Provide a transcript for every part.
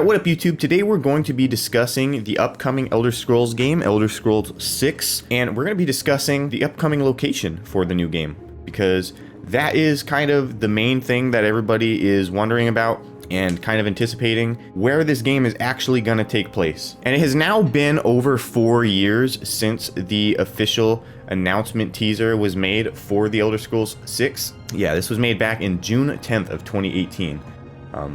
What up YouTube? Today we're going to be discussing the upcoming Elder Scrolls game, Elder Scrolls 6, and we're going to be discussing the upcoming location for the new game, because that is kind of the main thing that everybody is wondering about and kind of anticipating where this game is actually going to take place. And it has now been over 4 years since the official announcement teaser was made for the Elder Scrolls 6. Yeah, this was made back in June 10th of 2018.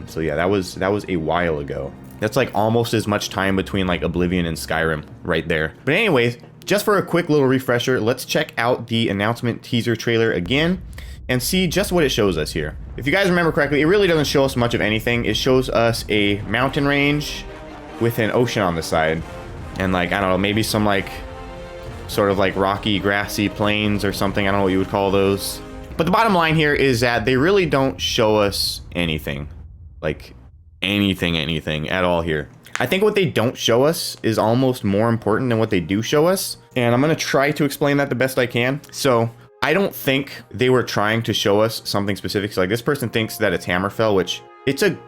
So yeah, that was a while ago. That's like almost as much time between like Oblivion and Skyrim right there. But anyways, just for a quick little refresher, let's check out the announcement teaser trailer again and see just what it shows us here. If you guys remember correctly, it really doesn't show us much of anything. It shows us a mountain range with an ocean on the side and like, I don't know, maybe some like sort of like rocky, grassy plains or something. I don't know what you would call those. But the bottom line here is that they really don't show us anything. Like anything at all here. I think what they don't show us is almost more important than what they do show us. And I'm going to try to explain that the best I can. So I don't think they were trying to show us something specific. So like this person thinks that it's Hammerfell, which it's a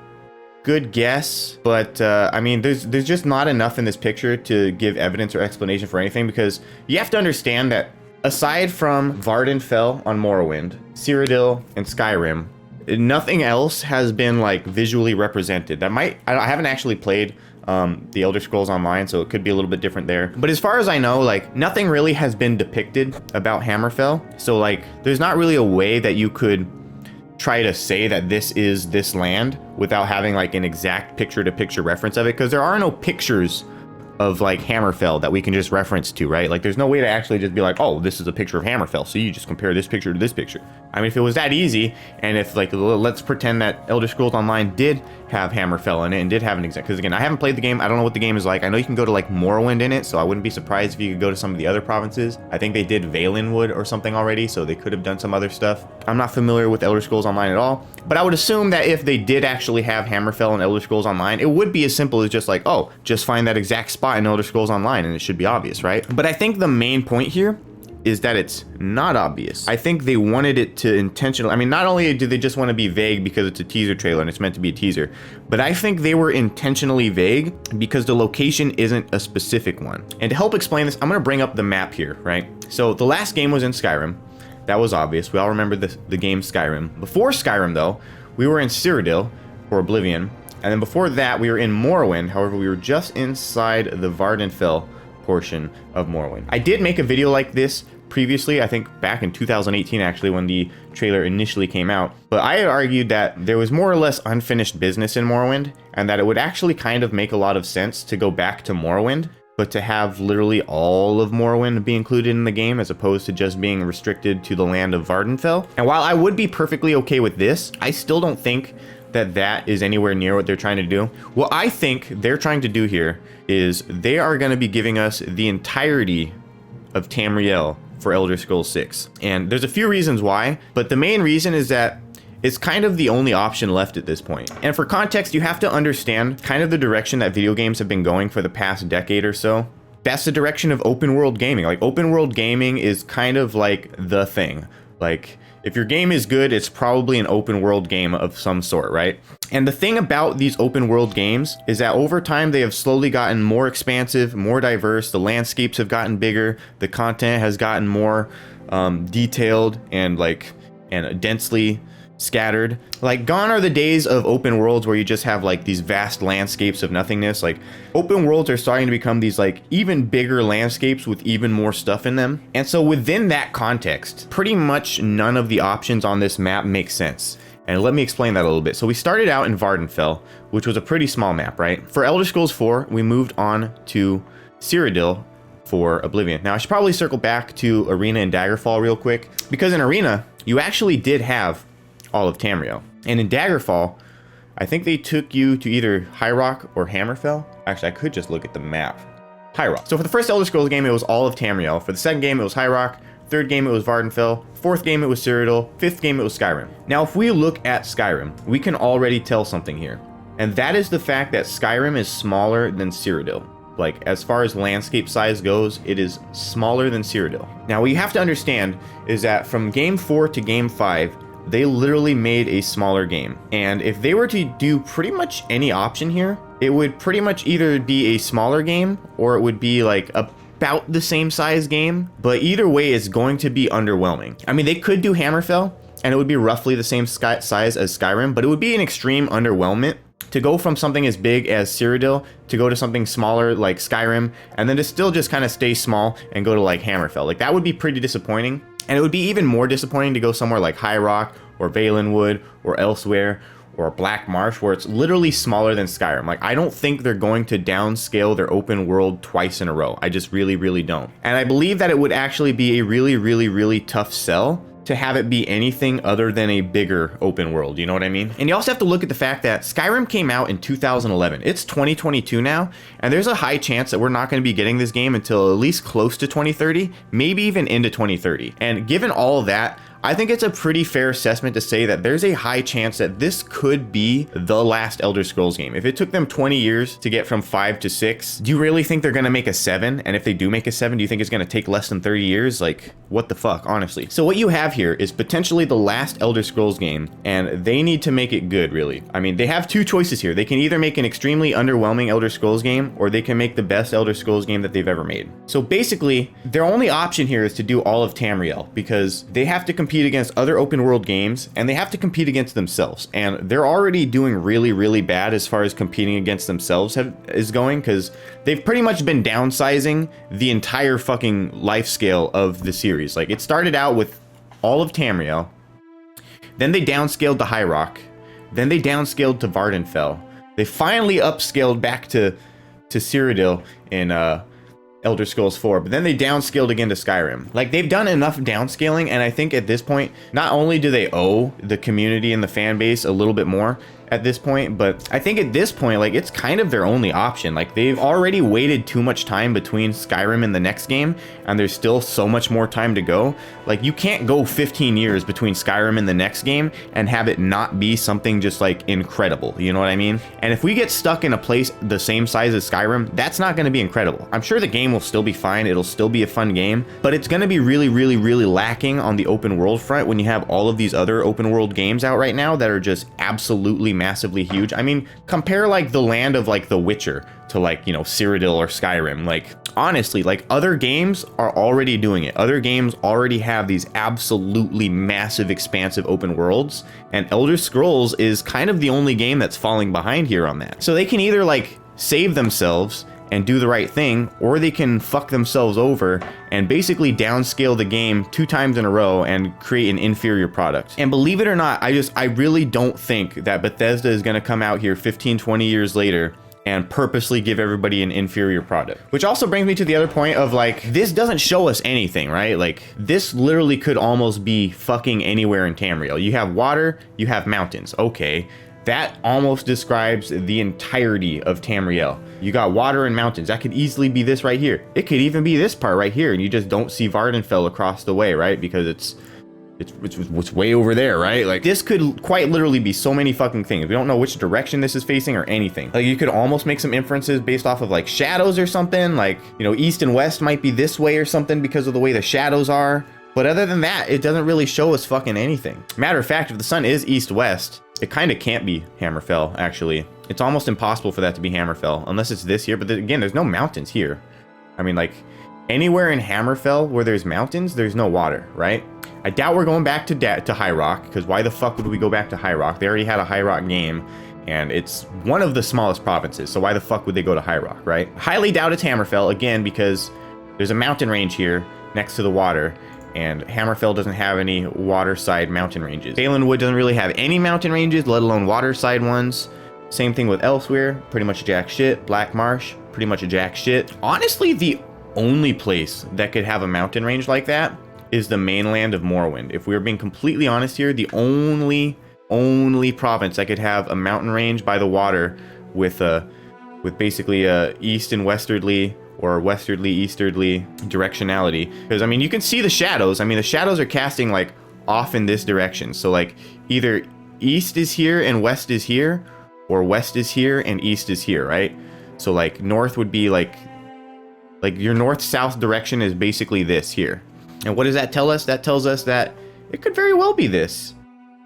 good guess. But I mean, there's just not enough in this picture to give evidence or explanation for anything, because you have to understand that aside from Vvardenfell on Morrowind, Cyrodiil, and Skyrim, nothing else has been like visually represented. I haven't actually played the Elder Scrolls Online, so it could be a little bit different there. But as far as I know, like nothing really has been depicted about Hammerfell. So like there's not really a way that you could try to say that this is this land without having like an exact picture-to-picture reference of it, because there are no pictures of like Hammerfell that we can just reference to, right? Like there's no way to actually just be like, oh, this is a picture of Hammerfell, so you just compare this picture to this picture. I mean, if it was that easy, and if like, let's pretend that Elder Scrolls Online did have Hammerfell in it and did have an exact, because again, I haven't played the game, I don't know what the game is like. I know you can go to like Morrowind in it, so I wouldn't be surprised if you could go to some of the other provinces. I think they did Valenwood or something already, so they could have done some other stuff. I'm not familiar with Elder Scrolls Online at all, but I would assume that if they did actually have Hammerfell in Elder Scrolls Online, it would be as simple as just like, oh, just find that exact spot in Elder Scrolls Online and it should be obvious, right? But I think the main point here is that it's not obvious. I think they wanted it to intentionally, I mean, not only do they just want to be vague because it's a teaser trailer and it's meant to be a teaser, but I think they were intentionally vague because the location isn't a specific one. And to help explain this, I'm going to bring up the map here, right? So the last game was in Skyrim. That was obvious. We all remember the game Skyrim. Before Skyrim though, we were in Cyrodiil or Oblivion. And then before that, we were in Morrowind. However, we were just inside the Vvardenfell portion of Morrowind. I did make a video like this previously, I think back in 2018 actually, when the trailer initially came out. But I had argued that there was more or less unfinished business in Morrowind, and that it would actually kind of make a lot of sense to go back to Morrowind, but to have literally all of Morrowind be included in the game as opposed to just being restricted to the land of Vvardenfell. And while I would be perfectly okay with this, I still don't think that that is anywhere near what they're trying to do. What I think they're trying to do here is they are going to be giving us the entirety of Tamriel for Elder Scrolls 6. And there's a few reasons why, but the main reason is that it's kind of the only option left at this point. And for context, you have to understand kind of the direction that video games have been going for the past decade or so. That's the direction of open world gaming. Like open world gaming is kind of like the thing. Like if your game is good, it's probably an open world game of some sort, right? And the thing about these open world games is that over time they have slowly gotten more expansive, more diverse. The landscapes have gotten bigger. The content has gotten more detailed and densely scattered. Like gone are the days of open worlds where you just have like these vast landscapes of nothingness. Like open worlds are starting to become these like even bigger landscapes with even more stuff in them. And so within that context, pretty much none of the options on this map make sense. And let me explain that a little bit. So we started out in Vvardenfell, which was a pretty small map, right? For Elder Scrolls 4, we moved on to Cyrodiil for Oblivion. Now I should probably circle back to Arena and Daggerfall real quick, because in Arena, you actually did have all of Tamriel. And in Daggerfall, I think they took you to either High Rock or Hammerfell. Actually, I could just look at the map. High Rock. So for the first Elder Scrolls game, it was all of Tamriel. For the second game, it was High Rock. Third game, it was Vvardenfell. Fourth game, it was Cyrodiil. Fifth game, it was Skyrim. Now, if we look at Skyrim, we can already tell something here. And that is the fact that Skyrim is smaller than Cyrodiil. Like, as far as landscape size goes, it is smaller than Cyrodiil. Now, what you have to understand is that from game 4 to game 5, they literally made a smaller game. And if they were to do pretty much any option here, it would pretty much either be a smaller game or it would be like about the same size game, but either way it's going to be underwhelming. I mean, they could do Hammerfell and it would be roughly the same size as Skyrim, but it would be an extreme underwhelmment to go from something as big as Cyrodiil to go to something smaller like Skyrim, and then to still just kind of stay small and go to like Hammerfell. Like that would be pretty disappointing. And it would be even more disappointing to go somewhere like High Rock or Valenwood or elsewhere or Black Marsh, where it's literally smaller than Skyrim. Like, I don't think they're going to downscale their open world twice in a row. I just really don't. And I believe that it would actually be a really tough sell to have it be anything other than a bigger open world, you know what I mean? And you also have to look at the fact that Skyrim came out in 2011. It's 2022 now, and there's a high chance that we're not going to be getting this game until at least close to 2030, maybe even into 2030. And given all of that, I think it's a pretty fair assessment to say that there's a high chance that this could be the last Elder Scrolls game. If it took them 20 years to get from 5 to 6, do you really think they're gonna make a 7? And if they do make a 7, do you think it's gonna take less than 30 years? Like, what the fuck, honestly? So what you have here is potentially the last Elder Scrolls game, and they need to make it good, really. I mean, they have two choices here. They can either make an extremely underwhelming Elder Scrolls game, or they can make the best Elder Scrolls game that they've ever made. So basically, their only option here is to do all of Tamriel, because they have to compete against other open world games and they have to compete against themselves, and they're already doing really bad as far as competing against themselves is going, because they've pretty much been downsizing the entire fucking life scale of the series. Like, it started out with all of Tamriel, then they downscaled to High Rock, then they downscaled to Vardenfell, they finally upscaled back to Cyrodiil in Elder Scrolls 4, but then they downscaled again to Skyrim. Like, they've done enough downscaling, and I think at this point, not only do they owe the community and the fan base a little bit more at this point, but I think at this point, like, it's kind of their only option. Like, they've already waited too much time between Skyrim and the next game, and there's still so much more time to go. Like, you can't go 15 years between Skyrim and the next game and have it not be something just like incredible, you know what I mean? And if we get stuck in a place the same size as Skyrim, that's not going to be incredible. I'm sure the game will still be fine, it'll still be a fun game, but it's going to be really lacking on the open world front when you have all of these other open world games out right now that are just absolutely massively huge. I mean, compare like the land of like The Witcher to like, you know, Cyrodiil or Skyrim. Like, honestly, like, other games are already doing it. Other games already have these absolutely massive, expansive open worlds, and Elder Scrolls is kind of the only game that's falling behind here on that. So they can either like save themselves and do the right thing, or they can fuck themselves over and basically downscale the game 2 times in a row and create an inferior product. And believe it or not, I really don't think that Bethesda is gonna come out here 15-20 years later and purposely give everybody an inferior product. Which also brings me to the other point of, like, this doesn't show us anything, right? Like, this literally could almost be fucking anywhere in Tamriel. You have water, you have mountains, okay. That almost describes the entirety of Tamriel. You got water and mountains. That could easily be this right here. It could even be this part right here, and you just don't see Vardenfell across the way, right? Because it's way over there, right? Like, this could quite literally be so many fucking things. We don't know which direction this is facing or anything. Like, you could almost make some inferences based off of like shadows or something. Like, you know, east and west might be this way or something because of the way the shadows are. But other than that, it doesn't really show us fucking anything. Matter of fact, if the sun is east-west, it kind of can't be Hammerfell, actually. It's almost impossible for that to be Hammerfell, unless it's this here. But again, there's no mountains here. I mean, like, anywhere in Hammerfell where there's mountains, there's no water, right? I doubt we're going back to High Rock, because why the fuck would we go back to High Rock? They already had a High Rock game, and it's one of the smallest provinces, so why the fuck would they go to High Rock, right? Highly doubt it's Hammerfell, again, because there's a mountain range here next to the water, and Hammerfell doesn't have any waterside mountain ranges. Valenwood doesn't really have any mountain ranges, let alone waterside ones. Same thing with Elsewhere, pretty much jack shit. Black Marsh, pretty much a jack shit. Honestly, the only place that could have a mountain range like that is the mainland of Morrowind. If we were being completely honest here, the only province that could have a mountain range by the water with basically a east and westerly or westwardly, easterly directionality. Because, I mean, you can see the shadows. I mean, the shadows are casting, like, off in this direction. So, like, either east is here and west is here, or west is here and east is here, right? So, like, north would be, like your north-south direction is basically this here. And what does that tell us? That tells us that it could very well be this.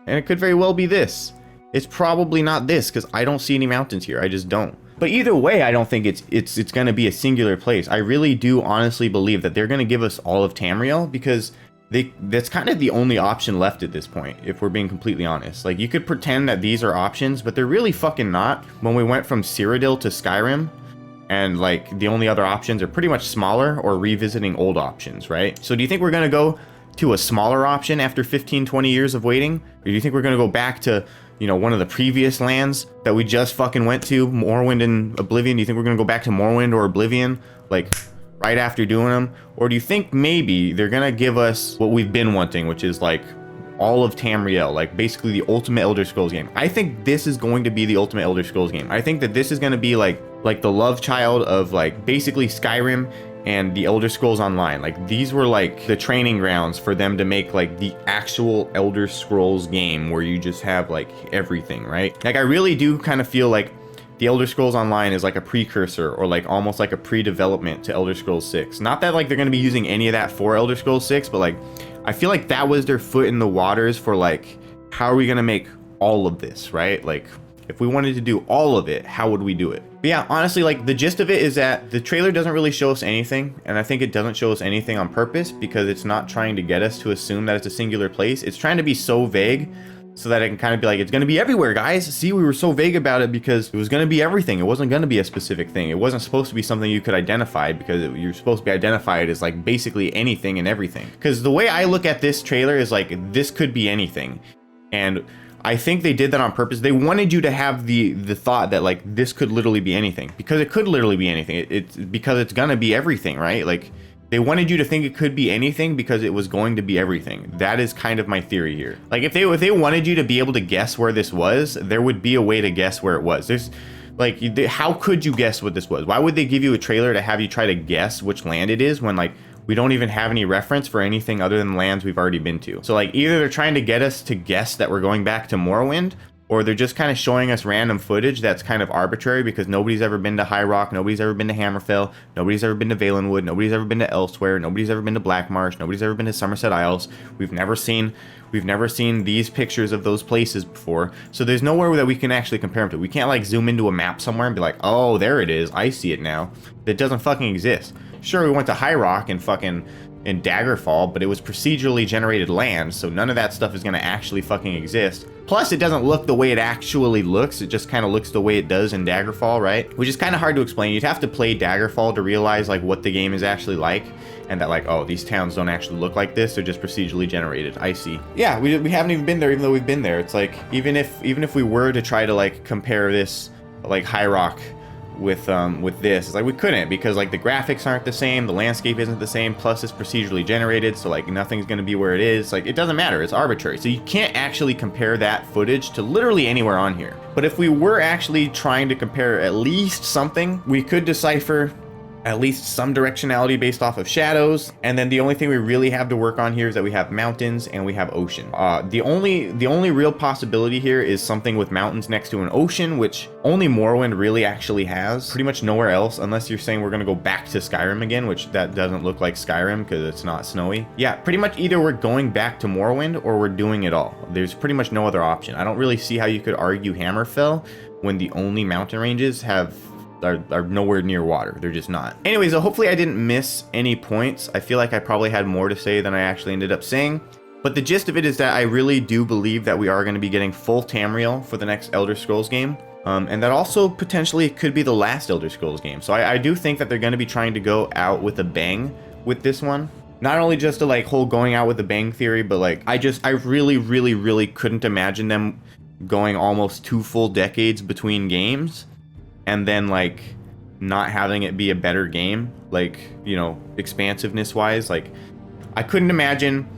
And it could very well be this. It's probably not this, because I don't see any mountains here. I just don't. But either way, I don't think it's going to be a singular place. I really do honestly believe that they're going to give us all of Tamriel, because that's kind of the only option left at this point, if we're being completely honest. Like, you could pretend that these are options, but they're really fucking not. When we went from Cyrodiil to Skyrim, and like the only other options are pretty much smaller or revisiting old options, right? So do you think we're going to go to a smaller option after 15, 20 years of waiting? Or do you think we're going to go back to, you know, one of the previous lands that we just fucking went to, Morrowind and Oblivion? Do you think we're going to go back to Morrowind or Oblivion, like, right after doing them? Or do you think maybe they're going to give us what we've been wanting, which is like all of Tamriel, like basically the ultimate Elder Scrolls game? I think this is going to be the ultimate Elder Scrolls game. I think that this is going to be like the love child of like basically Skyrim and the Elder Scrolls Online. Like, these were like the training grounds for them to make like the actual Elder Scrolls game where you just have like everything, right? Like, I really do kind of feel like the Elder Scrolls Online is like a precursor, or like almost like a pre-development to Elder Scrolls 6. Not that like they're going to be using any of that for Elder Scrolls 6, but like I feel like that was their foot in the waters for like, how are we going to make all of this, right? Like, if we wanted to do all of it, how would we do it? But yeah, honestly, like, the gist of it is that the trailer doesn't really show us anything, and I think it doesn't show us anything on purpose, because it's not trying to get us to assume that it's a singular place. It's trying to be so vague so that it can kind of be like, it's going to be everywhere, guys. See, we were so vague about it because it was going to be everything. It wasn't going to be a specific thing. It wasn't supposed to be something you could identify, because you're supposed to be identified as like basically anything and everything. Because the way I look at this trailer is like, this could be anything. And I think they did that on purpose. They wanted you to have the thought that like, this could literally be anything, because it could literally be anything. It's because it's going to be everything, right? Like, they wanted you to think it could be anything because it was going to be everything. That is kind of my theory here. Like, if they wanted you to be able to guess where this was, there would be a way to guess where it was. There's like, how could you guess what this was? Why would they give you a trailer to have you try to guess which land it is when like we don't even have any reference for anything other than lands we've already been to? So like, either they're trying to get us to guess that we're going back to Morrowind, or they're just kind of showing us random footage that's kind of arbitrary, because nobody's ever been to High Rock, nobody's ever been to Hammerfell, nobody's ever been to Valenwood, nobody's ever been to Elsewhere, nobody's ever been to Blackmarsh, nobody's ever been to Somerset Isles. We've never seen these pictures of those places before, so there's nowhere that we can actually compare them to. We can't like zoom into a map somewhere and be like, oh, there it is, I see it now. That doesn't fucking exist. Sure, we went to High Rock and fucking in Daggerfall, but it was procedurally generated land, so none of that stuff is going to actually fucking exist. Plus, it doesn't look the way it actually looks. It just kind of looks the way it does in Daggerfall, right? Which is kind of hard to explain. You'd have to play Daggerfall to realize like what the game is actually like, and that like, oh, these towns don't actually look like this. They're just procedurally generated. I see. Yeah, we haven't even been there, even though we've been there. It's like, even if we were to try to like compare this like High Rock with this, it's like we couldn't, because like the graphics aren't the same, the landscape isn't the same, plus it's procedurally generated, so like nothing's going to be where it is. Like, it doesn't matter, it's arbitrary, so you can't actually compare that footage to literally anywhere on here. But if we were actually trying to compare at least something, we could decipher at least some directionality based off of shadows, and then the only thing we really have to work on here is that we have mountains and we have ocean. The only real possibility here is something with mountains next to an ocean, which only Morrowind really actually has. Pretty much nowhere else, unless you're saying we're gonna go back to Skyrim again, which that doesn't look like Skyrim because it's not snowy. Yeah, pretty much either we're going back to Morrowind or we're doing it all. There's pretty much no other option. I don't really see how you could argue Hammerfell when the only mountain ranges are nowhere near water. They're just not. Anyways, hopefully I didn't miss any points. I feel like I probably had more to say than I actually ended up saying. But the gist of it is that I really do believe that we are going to be getting full Tamriel for the next Elder Scrolls game. And that also potentially could be the last Elder Scrolls game. So I do think that they're going to be trying to go out with a bang with this one. Not only just to like whole going out with a bang theory, but like I really couldn't imagine them going almost 2 full decades between games and then like not having it be a better game, like, you know, expansiveness wise. Like, I couldn't imagine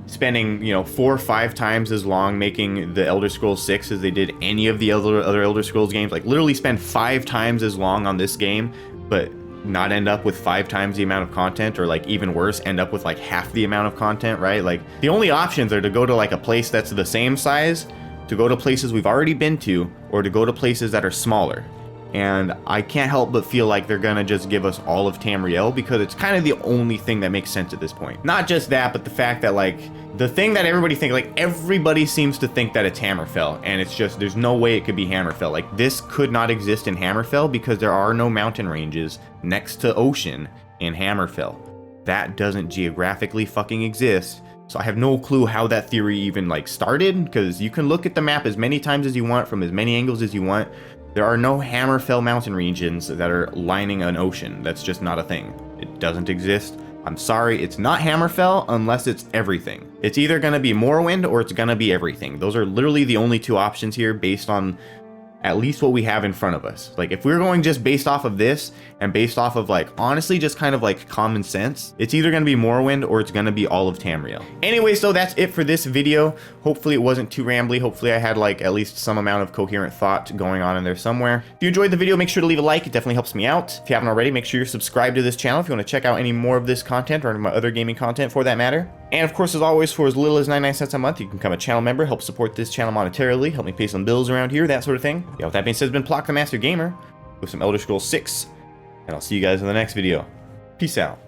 spending, you know, 4 or 5 times as long making the Elder Scrolls 6 as they did any of the other Elder Scrolls games. Like, literally spend 5 times as long on this game, but not end up with 5 times the amount of content, or like even worse, end up with like half the amount of content, right? Like, the only options are to go to like a place that's the same size, to go to places we've already been to, or to go to places that are smaller. And I can't help but feel like they're gonna just give us all of Tamriel because it's kind of the only thing that makes sense at this point. Not just that, but the fact that like the thing that everybody thinks, like everybody seems to think that it's Hammerfell, and it's just there's no way it could be Hammerfell. Like this could not exist in Hammerfell because there are no mountain ranges next to ocean in Hammerfell. That doesn't geographically fucking exist. So I have no clue how that theory even like started, because you can look at the map as many times as you want from as many angles as you want. There are no Hammerfell mountain regions that are lining an ocean. That's just not a thing. It doesn't exist. I'm sorry, it's not Hammerfell unless it's everything. It's either gonna be Morrowind or it's gonna be everything. Those are literally the only two options here based on at least what we have in front of us. Like if we're going just based off of this and based off of like honestly just kind of like common sense, it's either going to be Morrowind or it's going to be all of Tamriel. Anyway, so that's it for this video. Hopefully it wasn't too rambly. Hopefully I had like at least some amount of coherent thought going on in there somewhere. If you enjoyed the video, make sure to leave a like. It definitely helps me out. If you haven't already, make sure you're subscribed to this channel if you want to check out any more of this content or any of my other gaming content for that matter. And of course, as always, for as little as 99 cents a month, you can become a channel member, help support this channel monetarily, help me pay some bills around here, that sort of thing. Yeah, with that being said, it's been Plock the Master Gamer with some Elder Scrolls 6, and I'll see you guys in the next video. Peace out.